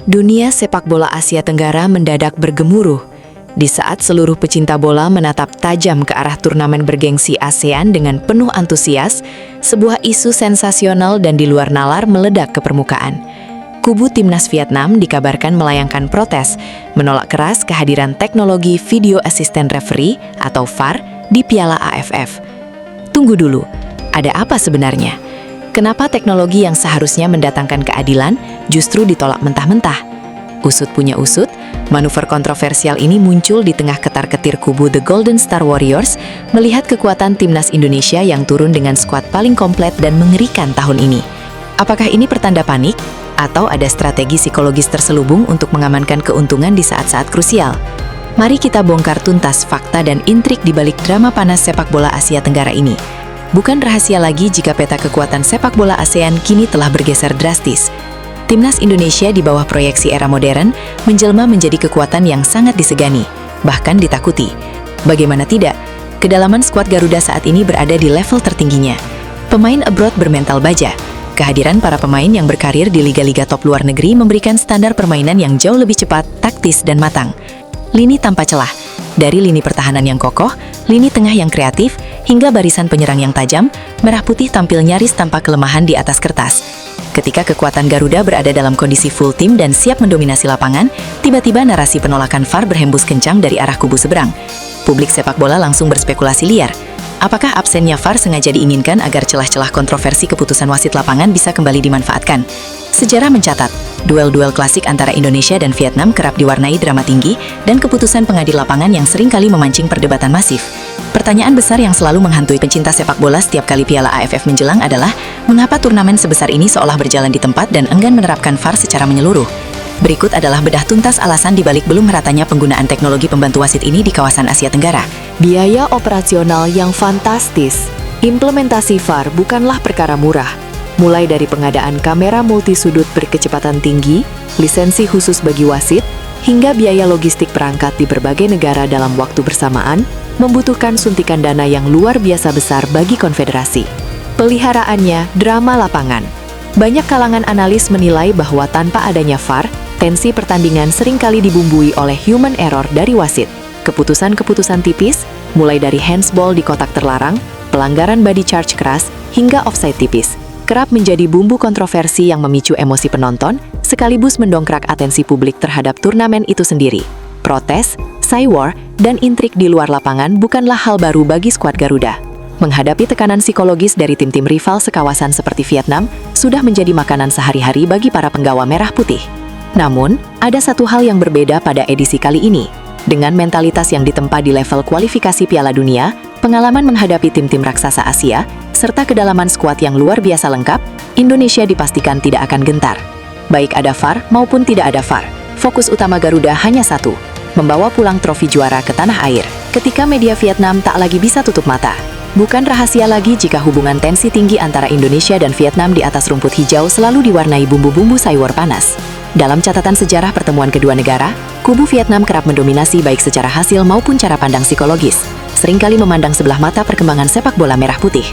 Dunia sepak bola Asia Tenggara mendadak bergemuruh di saat seluruh pecinta bola menatap tajam ke arah turnamen bergengsi ASEAN dengan penuh antusias. Sebuah isu sensasional dan di luar nalar meledak ke permukaan. Kubu timnas Vietnam dikabarkan melayangkan protes, menolak keras kehadiran teknologi Video Assistant Referee atau VAR di Piala AFF. Tunggu dulu, ada apa sebenarnya? Kenapa teknologi yang seharusnya mendatangkan keadilan justru ditolak mentah-mentah? Usut punya usut, manuver kontroversial ini muncul di tengah ketar-ketir kubu The Golden Star Warriors melihat kekuatan timnas Indonesia yang turun dengan skuad paling komplit dan mengerikan tahun ini. Apakah ini pertanda panik? Atau ada strategi psikologis terselubung untuk mengamankan keuntungan di saat-saat krusial? Mari kita bongkar tuntas fakta dan intrik di balik drama panas sepak bola Asia Tenggara ini. Bukan rahasia lagi jika peta kekuatan sepak bola ASEAN kini telah bergeser drastis. Timnas Indonesia di bawah proyeksi era modern menjelma menjadi kekuatan yang sangat disegani, bahkan ditakuti. Bagaimana tidak, kedalaman skuad Garuda saat ini berada di level tertingginya. Pemain abroad bermental baja. Kehadiran para pemain yang berkarir di liga-liga top luar negeri memberikan standar permainan yang jauh lebih cepat, taktis, dan matang. Lini tanpa celah, dari lini pertahanan yang kokoh, lini tengah yang kreatif, hingga barisan penyerang yang tajam, Merah Putih tampil nyaris tanpa kelemahan di atas kertas. Ketika kekuatan Garuda berada dalam kondisi full tim dan siap mendominasi lapangan, tiba-tiba narasi penolakan VAR berhembus kencang dari arah kubu seberang. Publik sepak bola langsung berspekulasi liar. Apakah absennya VAR sengaja diinginkan agar celah-celah kontroversi keputusan wasit lapangan bisa kembali dimanfaatkan? Sejarah mencatat, duel-duel klasik antara Indonesia dan Vietnam kerap diwarnai drama tinggi dan keputusan pengadil lapangan yang seringkali memancing perdebatan masif. Pertanyaan besar yang selalu menghantui pencinta sepak bola setiap kali Piala AFF menjelang adalah, mengapa turnamen sebesar ini seolah berjalan di tempat dan enggan menerapkan VAR secara menyeluruh? Berikut adalah bedah tuntas alasan dibalik belum meratanya penggunaan teknologi pembantu wasit ini di kawasan Asia Tenggara. Biaya operasional yang fantastis. Implementasi VAR bukanlah perkara murah. Mulai dari pengadaan kamera multisudut berkecepatan tinggi, lisensi khusus bagi wasit, hingga biaya logistik perangkat di berbagai negara dalam waktu bersamaan, membutuhkan suntikan dana yang luar biasa besar bagi konfederasi. Peliharaannya drama lapangan. Banyak kalangan analis menilai bahwa tanpa adanya VAR, tensi pertandingan seringkali dibumbui oleh human error dari wasit. Keputusan-keputusan tipis, mulai dari handsball di kotak terlarang, pelanggaran body charge keras, hingga offside tipis, kerap menjadi bumbu kontroversi yang memicu emosi penonton, sekaligus mendongkrak atensi publik terhadap turnamen itu sendiri. Protes, cywar, dan intrik di luar lapangan bukanlah hal baru bagi skuad Garuda. Menghadapi tekanan psikologis dari tim-tim rival sekawasan seperti Vietnam, sudah menjadi makanan sehari-hari bagi para penggawa Merah Putih. Namun, ada satu hal yang berbeda pada edisi kali ini. Dengan mentalitas yang ditempa di level kualifikasi Piala Dunia, pengalaman menghadapi tim-tim raksasa Asia, serta kedalaman skuad yang luar biasa lengkap, Indonesia dipastikan tidak akan gentar. Baik ada VAR maupun tidak ada VAR, fokus utama Garuda hanya satu, membawa pulang trofi juara ke tanah air. Ketika media Vietnam tak lagi bisa tutup mata. Bukan rahasia lagi jika hubungan tensi tinggi antara Indonesia dan Vietnam di atas rumput hijau selalu diwarnai bumbu-bumbu cywar panas. Dalam catatan sejarah pertemuan kedua negara, kubu Vietnam kerap mendominasi baik secara hasil maupun cara pandang psikologis, seringkali memandang sebelah mata perkembangan sepak bola Merah Putih.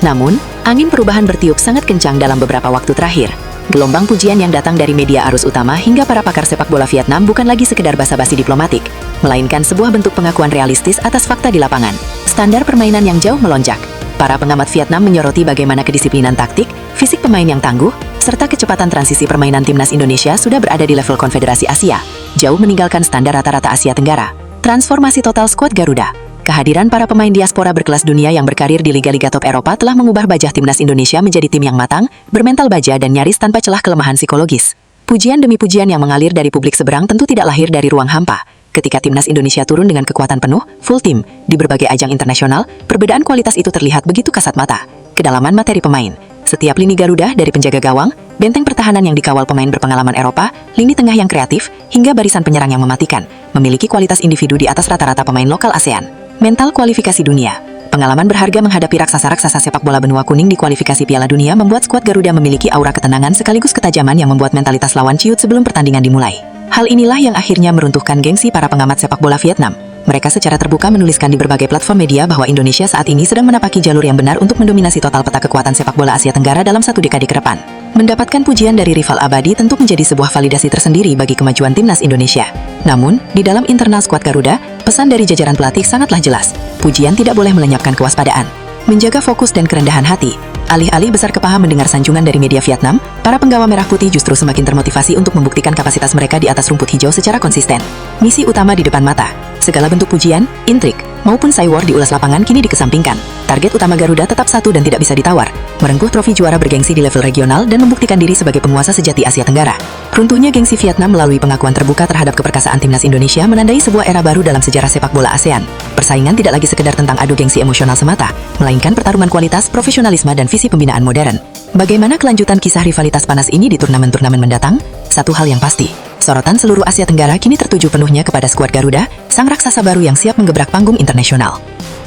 Namun, angin perubahan bertiup sangat kencang dalam beberapa waktu terakhir. Gelombang pujian yang datang dari media arus utama hingga para pakar sepak bola Vietnam bukan lagi sekedar basa-basi diplomatik, melainkan sebuah bentuk pengakuan realistis atas fakta di lapangan. Standar permainan yang jauh melonjak. Para pengamat Vietnam menyoroti bagaimana kedisiplinan taktik, fisik pemain yang tangguh, serta kecepatan transisi permainan timnas Indonesia sudah berada di level Konfederasi Asia, jauh meninggalkan standar rata-rata Asia Tenggara. Transformasi total skuad Garuda. Kehadiran para pemain diaspora berkelas dunia yang berkarir di liga-liga top Eropa telah mengubah wajah timnas Indonesia menjadi tim yang matang, bermental baja dan nyaris tanpa celah kelemahan psikologis. Pujian demi pujian yang mengalir dari publik seberang tentu tidak lahir dari ruang hampa. Ketika timnas Indonesia turun dengan kekuatan penuh, full tim, di berbagai ajang internasional, perbedaan kualitas itu terlihat begitu kasat mata. Kedalaman materi pemain. Setiap lini Garuda dari penjaga gawang, benteng pertahanan yang dikawal pemain berpengalaman Eropa, lini tengah yang kreatif, hingga barisan penyerang yang mematikan, memiliki kualitas individu di atas rata-rata pemain lokal ASEAN. Mental kualifikasi dunia. Pengalaman berharga menghadapi raksasa-raksasa sepak bola benua kuning di kualifikasi Piala Dunia membuat skuad Garuda memiliki aura ketenangan sekaligus ketajaman yang membuat mentalitas lawan ciut sebelum pertandingan dimulai. Hal inilah yang akhirnya meruntuhkan gengsi para pengamat sepak bola Vietnam. Mereka secara terbuka menuliskan di berbagai platform media bahwa Indonesia saat ini sedang menapaki jalur yang benar untuk mendominasi total peta kekuatan sepak bola Asia Tenggara dalam 1 dekade ke depan. Mendapatkan pujian dari rival abadi tentu menjadi sebuah validasi tersendiri bagi kemajuan timnas Indonesia. Namun, di dalam internal skuad Garuda, pesan dari jajaran pelatih sangatlah jelas. Pujian tidak boleh melenyapkan kewaspadaan. Menjaga fokus dan kerendahan hati. Alih-alih besar kepala mendengar sanjungan dari media Vietnam, para penggawa merah putih justru semakin termotivasi untuk membuktikan kapasitas mereka di atas rumput hijau secara konsisten. Misi utama di depan mata. Segala bentuk pujian, intrik, maupun cywar di ulas lapangan kini dikesampingkan. Target utama Garuda tetap satu dan tidak bisa ditawar. Merengkuh trofi juara bergengsi di level regional dan membuktikan diri sebagai penguasa sejati Asia Tenggara. Runtuhnya gengsi Vietnam melalui pengakuan terbuka terhadap keperkasaan timnas Indonesia menandai sebuah era baru dalam sejarah sepak bola ASEAN. Persaingan tidak lagi sekedar tentang adu gengsi emosional semata, melainkan pertarungan kualitas, profesionalisme, dan visi pembinaan modern. Bagaimana kelanjutan kisah rivalitas panas ini di turnamen-turnamen mendatang? Satu hal yang pasti, sorotan seluruh Asia Tenggara kini tertuju penuhnya kepada skuad Garuda, sang raksasa baru yang siap menggebrak panggung internasional.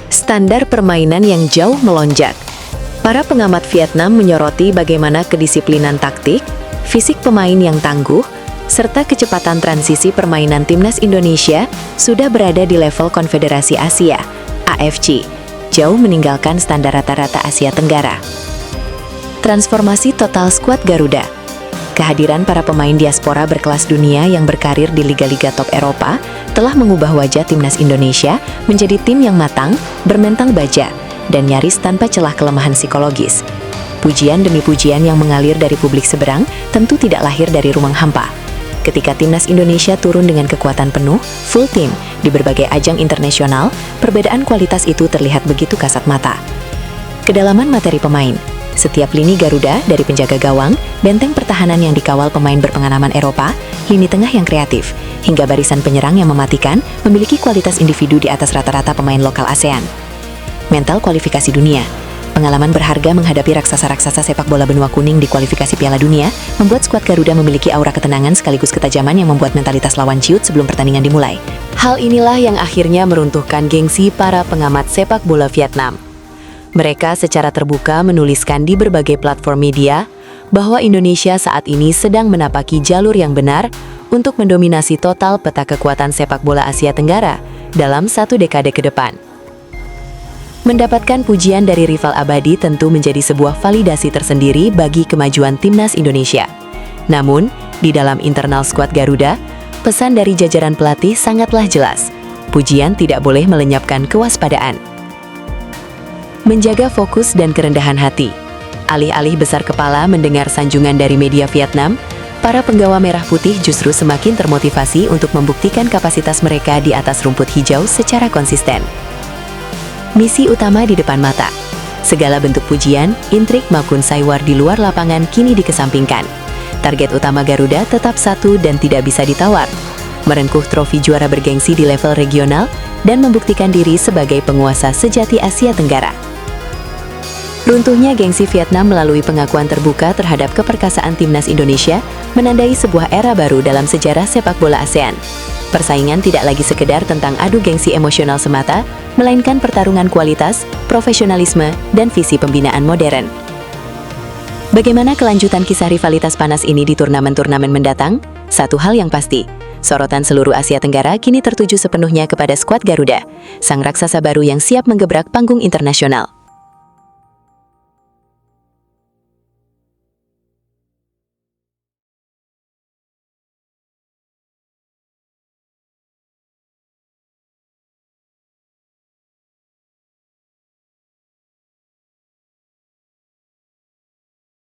Standar permainan yang jauh melonjak. Para pengamat Vietnam menyoroti bagaimana kedisiplinan taktik, fisik pemain yang tangguh, serta kecepatan transisi permainan timnas Indonesia sudah berada di level Konfederasi Asia, AFC, jauh meninggalkan standar rata-rata Asia Tenggara. Transformasi total skuad Garuda. Kehadiran para pemain diaspora berkelas dunia yang berkarir di liga-liga top Eropa telah mengubah wajah timnas Indonesia menjadi tim yang matang, bermental baja, dan nyaris tanpa celah kelemahan psikologis. Pujian demi pujian yang mengalir dari publik seberang tentu tidak lahir dari ruang hampa. Ketika timnas Indonesia turun dengan kekuatan penuh, full team, di berbagai ajang internasional, perbedaan kualitas itu terlihat begitu kasat mata. Kedalaman materi pemain. Setiap lini Garuda, dari penjaga gawang, benteng pertahanan yang dikawal pemain berpengalaman Eropa, lini tengah yang kreatif, hingga barisan penyerang yang mematikan, memiliki kualitas individu di atas rata-rata pemain lokal ASEAN. Mental kualifikasi dunia. Pengalaman berharga menghadapi raksasa-raksasa sepak bola benua kuning di kualifikasi Piala Dunia membuat skuad Garuda memiliki aura ketenangan sekaligus ketajaman yang membuat mentalitas lawan ciut sebelum pertandingan dimulai. Hal inilah yang akhirnya meruntuhkan gengsi para pengamat sepak bola Vietnam. Mereka secara terbuka menuliskan di berbagai platform media bahwa Indonesia saat ini sedang menapaki jalur yang benar untuk mendominasi total peta kekuatan sepak bola Asia Tenggara dalam 1 dekade ke depan. Mendapatkan pujian dari rival abadi tentu menjadi sebuah validasi tersendiri bagi kemajuan timnas Indonesia. Namun, di dalam internal skuad Garuda, pesan dari jajaran pelatih sangatlah jelas. Pujian tidak boleh melenyapkan kewaspadaan. Menjaga fokus dan kerendahan hati. Alih-alih besar kepala mendengar sanjungan dari media Vietnam, para penggawa merah putih justru semakin termotivasi untuk membuktikan kapasitas mereka di atas rumput hijau secara konsisten. Misi utama di depan mata. Segala bentuk pujian, intrik maupun cywar di luar lapangan kini dikesampingkan. Target utama Garuda tetap satu dan tidak bisa ditawar. Merengkuh trofi juara bergengsi di level regional dan membuktikan diri sebagai penguasa sejati Asia Tenggara. Runtuhnya gengsi Vietnam melalui pengakuan terbuka terhadap keperkasaan timnas Indonesia menandai sebuah era baru dalam sejarah sepak bola ASEAN. Persaingan tidak lagi sekedar tentang adu gengsi emosional semata, melainkan pertarungan kualitas, profesionalisme, dan visi pembinaan modern. Bagaimana kelanjutan kisah rivalitas panas ini di turnamen-turnamen mendatang? Satu hal yang pasti, sorotan seluruh Asia Tenggara kini tertuju sepenuhnya kepada skuad Garuda, sang raksasa baru yang siap menggebrak panggung internasional.